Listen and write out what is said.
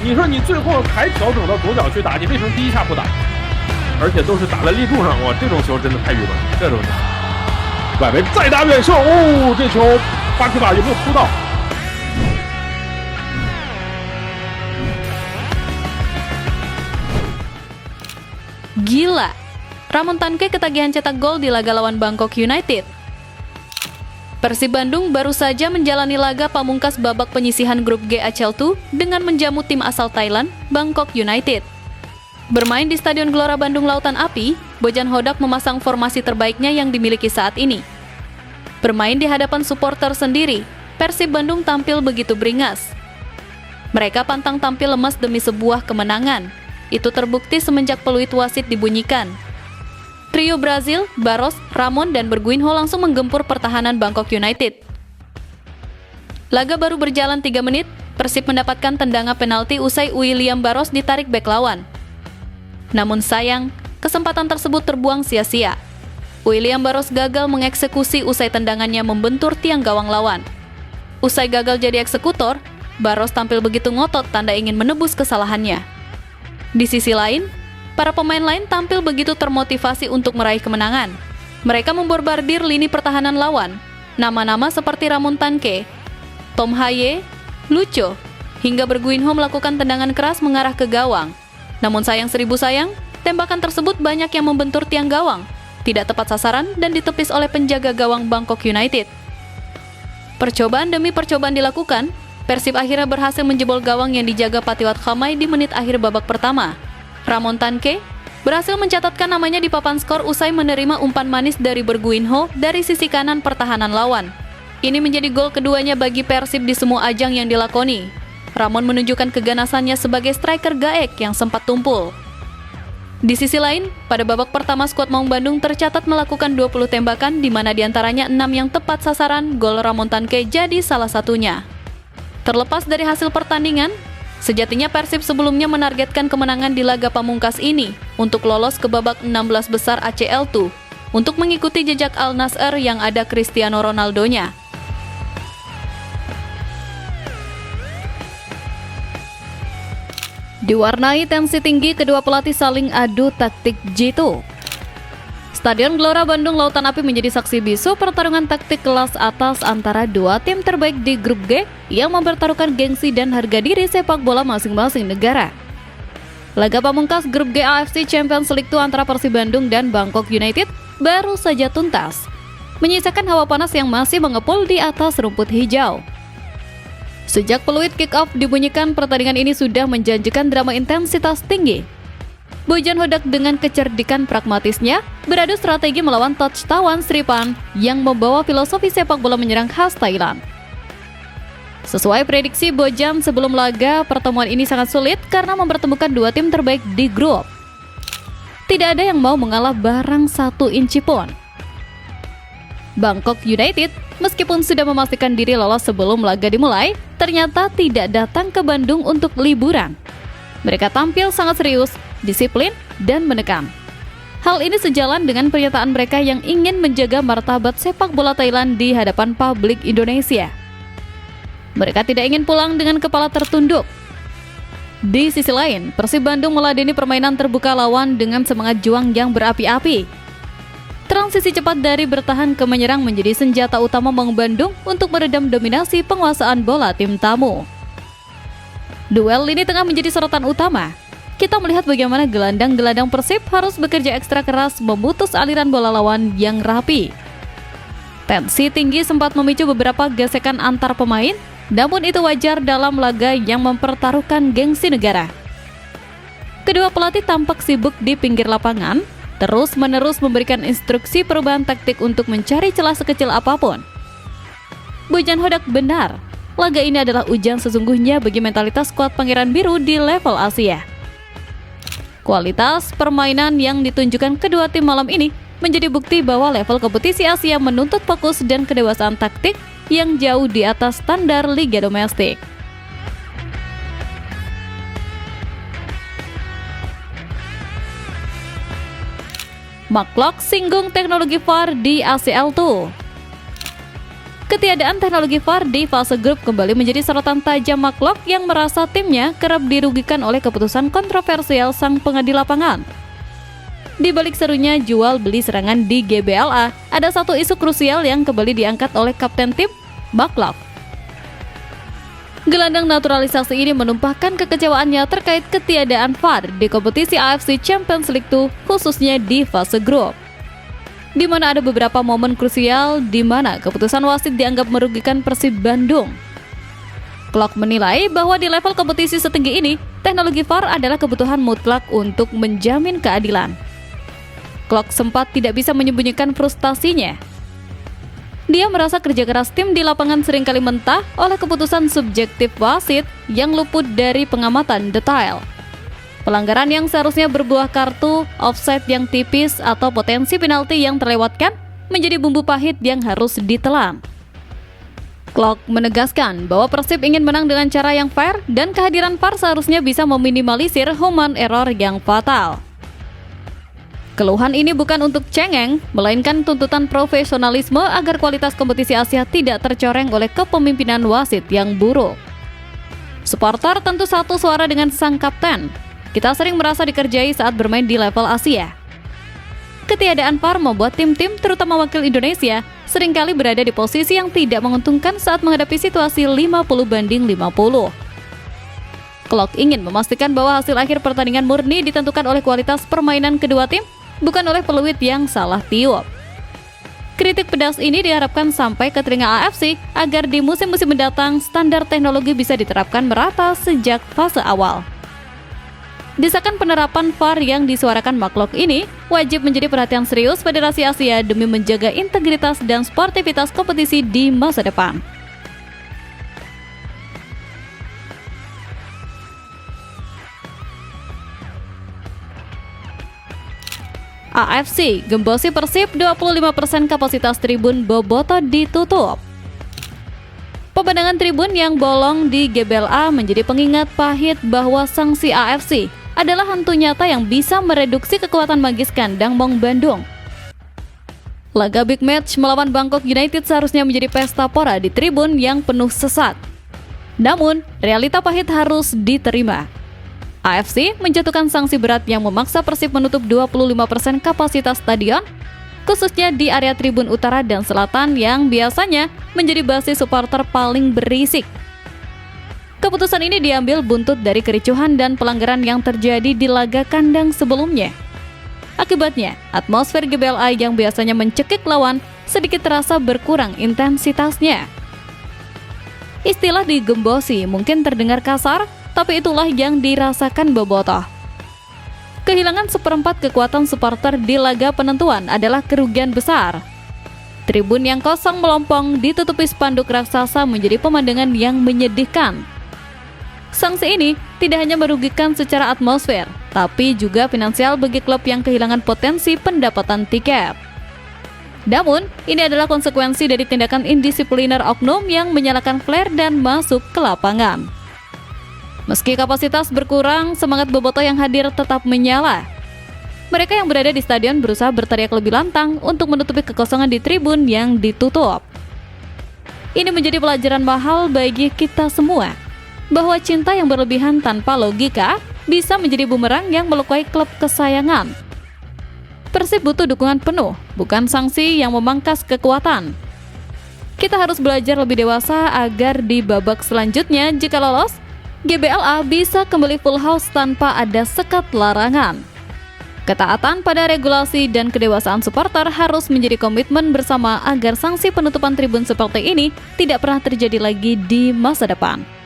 你说你最后还调整到左脚去打，你为什么第一下不打？而且都是打在立柱上，哇，这种球真的太愚蠢了，这种球。外围再打远射，哦，这球巴克巴有没有扑到？Gila, Ramon Tanque ketagihan cetak gol di laga lawan Bangkok United. Persib Bandung baru saja menjalani laga pamungkas babak penyisihan grup G ACL2 dengan menjamu tim asal Thailand, Bangkok United. Bermain di Stadion Gelora Bandung Lautan Api, Bojan Hodak memasang formasi terbaiknya yang dimiliki saat ini. Bermain di hadapan supporter sendiri, Persib Bandung tampil begitu beringas. Mereka pantang tampil lemas demi sebuah kemenangan. Itu terbukti semenjak peluit wasit dibunyikan. Trio Brazil, Barros, Ramon, dan Berguinho langsung menggempur pertahanan Bangkok United. Laga baru berjalan 3 menit, Persib mendapatkan tendangan penalti usai William Barros ditarik bek lawan. Namun sayang, kesempatan tersebut terbuang sia-sia. William Barros gagal mengeksekusi usai tendangannya membentur tiang gawang lawan. Usai gagal jadi eksekutor, Barros tampil begitu ngotot tanda ingin menebus kesalahannya. Di sisi lain, para pemain lain tampil begitu termotivasi untuk meraih kemenangan. Mereka memborbardir lini pertahanan lawan. Nama-nama seperti Ramon Tanque, Tom Haye, Lucho, hingga Berguinho melakukan tendangan keras mengarah ke gawang. Namun sayang seribu sayang, tembakan tersebut banyak yang membentur tiang gawang, tidak tepat sasaran dan ditepis oleh penjaga gawang Bangkok United. Percobaan demi percobaan dilakukan, Persib akhirnya berhasil menjebol gawang yang dijaga Patiwat Khamai di menit akhir babak pertama. Ramon Tanque berhasil mencatatkan namanya di papan skor usai menerima umpan manis dari Berguinho dari sisi kanan pertahanan lawan. Ini menjadi gol keduanya bagi Persib di semua ajang yang dilakoni. Ramon menunjukkan keganasannya sebagai striker gaek yang sempat tumpul. Di sisi lain, pada babak pertama skuad Maung Bandung tercatat melakukan 20 tembakan di mana diantaranya 6 yang tepat sasaran, gol Ramon Tanque jadi salah satunya. Terlepas dari hasil pertandingan, sejatinya Persib sebelumnya menargetkan kemenangan di laga pamungkas ini untuk lolos ke babak 16 besar ACL2 untuk mengikuti jejak Al Nassr yang ada Cristiano Ronaldo-nya. Diwarnai tensi tinggi, kedua pelatih saling adu taktik jitu. Stadion Gelora Bandung Lautan Api menjadi saksi bisu pertarungan taktik kelas atas antara dua tim terbaik di grup G yang mempertaruhkan gengsi dan harga diri sepak bola masing-masing negara. Laga pamungkas grup G AFC Champions League 2 antara Persib Bandung dan Bangkok United baru saja tuntas, menyisakan hawa panas yang masih mengepul di atas rumput hijau. Sejak peluit kick-off dibunyikan, pertandingan ini sudah menjanjikan drama intensitas tinggi. Bojan Hodak dengan kecerdikan pragmatisnya beradu strategi melawan touchtawan Sripan yang membawa filosofi sepak bola menyerang khas Thailand. Sesuai prediksi Bojan sebelum laga, pertemuan ini sangat sulit karena mempertemukan dua tim terbaik di grup. Tidak ada yang mau mengalah barang 1 inci pun. Bangkok United, meskipun sudah memastikan diri lolos sebelum laga dimulai, ternyata tidak datang ke Bandung untuk liburan. Mereka tampil sangat serius, disiplin, dan menekan. Hal ini sejalan dengan pernyataan mereka yang ingin menjaga martabat sepak bola Thailand di hadapan publik Indonesia. Mereka tidak ingin pulang dengan kepala tertunduk. Di sisi lain, Persib Bandung meladeni permainan terbuka lawan dengan semangat juang yang berapi-api. Transisi cepat dari bertahan ke menyerang menjadi senjata utama Maung Bandung untuk meredam dominasi penguasaan bola tim tamu. Duel lini tengah menjadi sorotan utama. Kita melihat bagaimana gelandang-gelandang Persib harus bekerja ekstra keras memutus aliran bola lawan yang rapi. Tensi tinggi sempat memicu beberapa gesekan antar pemain, namun itu wajar dalam laga yang mempertaruhkan gengsi negara. Kedua pelatih tampak sibuk di pinggir lapangan, terus-menerus memberikan instruksi perubahan taktik untuk mencari celah sekecil apapun. Bojan Hodak benar, laga ini adalah ujian sesungguhnya bagi mentalitas skuad Pangeran Biru di level Asia. Kualitas permainan yang ditunjukkan kedua tim malam ini menjadi bukti bahwa level kompetisi Asia menuntut fokus dan kedewasaan taktik yang jauh di atas standar liga domestik. Mark Klok singgung teknologi VAR di ACL2. Ketiadaan teknologi VAR di fase grup kembali menjadi sorotan tajam McClough yang merasa timnya kerap dirugikan oleh keputusan kontroversial sang pengadil lapangan. Di balik serunya jual beli serangan di GBLA, ada satu isu krusial yang kembali diangkat oleh kapten tim, McClough. Gelandang naturalisasi ini menumpahkan kekecewaannya terkait ketiadaan VAR di kompetisi AFC Champions League 2, khususnya di fase grup, di mana ada beberapa momen krusial di mana keputusan wasit dianggap merugikan Persib Bandung. Klopp menilai bahwa di level kompetisi setinggi ini, teknologi VAR adalah kebutuhan mutlak untuk menjamin keadilan. Klopp sempat tidak bisa menyembunyikan frustasinya. Dia merasa kerja keras tim di lapangan seringkali mentah oleh keputusan subjektif wasit yang luput dari pengamatan detail. Pelanggaran yang seharusnya berbuah kartu, offside yang tipis, atau potensi penalti yang terlewatkan menjadi bumbu pahit yang harus ditelan. Klopp menegaskan bahwa Persib ingin menang dengan cara yang fair dan kehadiran VAR seharusnya bisa meminimalisir human error yang fatal. Keluhan ini bukan untuk cengeng, melainkan tuntutan profesionalisme agar kualitas kompetisi Asia tidak tercoreng oleh kepemimpinan wasit yang buruk. Supporter tentu satu suara dengan sang kapten. Kita sering merasa dikerjai saat bermain di level Asia. Ketiadaan VAR membuat tim-tim, terutama wakil Indonesia, seringkali berada di posisi yang tidak menguntungkan saat menghadapi situasi 50-50. Klopp ingin memastikan bahwa hasil akhir pertandingan murni ditentukan oleh kualitas permainan kedua tim, bukan oleh peluit yang salah tiup. Kritik pedas ini diharapkan sampai ke telinga AFC agar di musim-musim mendatang standar teknologi bisa diterapkan merata sejak fase awal. Desakan penerapan VAR yang disuarakan McClough ini wajib menjadi perhatian serius Federasi Asia demi menjaga integritas dan sportivitas kompetisi di masa depan. AFC gembosi Persib, 25% kapasitas tribun Bobotoh ditutup. Pemandangan tribun yang bolong di GBLA menjadi pengingat pahit bahwa sanksi AFC adalah hantu nyata yang bisa mereduksi kekuatan magis kandang Maung Bandung. Laga big match melawan Bangkok United seharusnya menjadi pesta pora di tribun yang penuh sesak. Namun, realita pahit harus diterima. AFC menjatuhkan sanksi berat yang memaksa Persib menutup 25% kapasitas stadion, khususnya di area tribun utara dan selatan yang biasanya menjadi basis supporter paling berisik. Keputusan ini diambil buntut dari kericuhan dan pelanggaran yang terjadi di laga kandang sebelumnya. Akibatnya, atmosfer GBLA yang biasanya mencekik lawan sedikit terasa berkurang intensitasnya. Istilah digembosi mungkin terdengar kasar, tapi itulah yang dirasakan Bobotoh. Kehilangan seperempat kekuatan supporter di laga penentuan adalah kerugian besar. Tribun yang kosong melompong ditutupi spanduk raksasa menjadi pemandangan yang menyedihkan. Sanksi ini tidak hanya merugikan secara atmosfer, tapi juga finansial bagi klub yang kehilangan potensi pendapatan tiket. Namun, ini adalah konsekuensi dari tindakan indisipliner oknum yang menyalakan flare dan masuk ke lapangan. Meski kapasitas berkurang, semangat Bobotoh yang hadir tetap menyala. Mereka yang berada di stadion berusaha berteriak lebih lantang untuk menutupi kekosongan di tribun yang ditutup. Ini menjadi pelajaran mahal bagi kita semua, bahwa cinta yang berlebihan tanpa logika bisa menjadi bumerang yang melukai klub kesayangan. Persib butuh dukungan penuh, bukan sanksi yang memangkas kekuatan. Kita harus belajar lebih dewasa agar di babak selanjutnya jika lolos, GBLA bisa kembali full house tanpa ada sekat larangan. Ketaatan pada regulasi dan kedewasaan supporter harus menjadi komitmen bersama agar sanksi penutupan tribun seperti ini tidak pernah terjadi lagi di masa depan.